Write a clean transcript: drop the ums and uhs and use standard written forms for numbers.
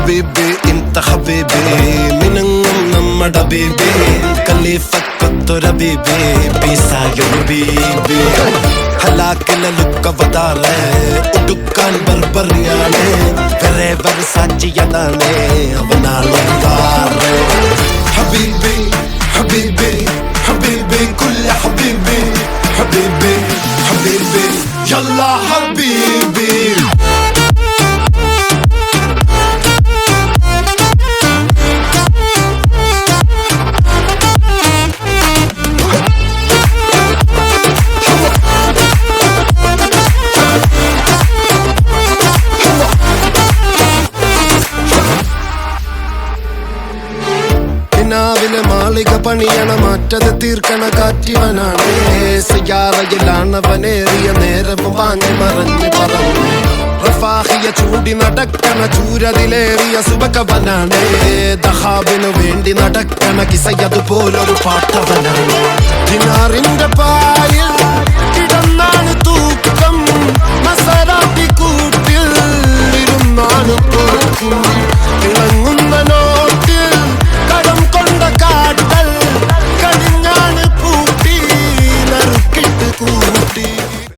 ഹബീബി ഇന്ത ഹബീബി മിനുങ്ങും നമ്മുടെ ബീബി ഖലീഫക്കൊത്തൊരു ബീബി പീസായൊരു ബീബി ഹലാക്കിലൊക്കെ വതാറ് ഉടുക്കാൻ ബർബറിയാണ് വെറേവർ സാക്ഷിയതാണ് അവനാളൊരു ഹബീബി ഹബീബി ഹബീബി കുല്ല ഹബീബി ഹബീബി ഹബീബി യല്ലാ ഹബീബി മാളിക പണിയണ മാറ്റത് തീർക്കണ കാറ്റിവനാണ് സയ്യാറയിലാണവനേറിയ നേരവും പാഞ്ഞു മറഞ്ഞു പറന്നു റഫാഹിയ ചൂടി നടക്കണ ചൂരതിലേറിയ സുബകവനാണ് ദഹാബിനു വേണ്ടി നടക്കണ കിസയതുപോലൊരു പാട്ടവനാണ് ദിനാറിന്റെ പായിൽ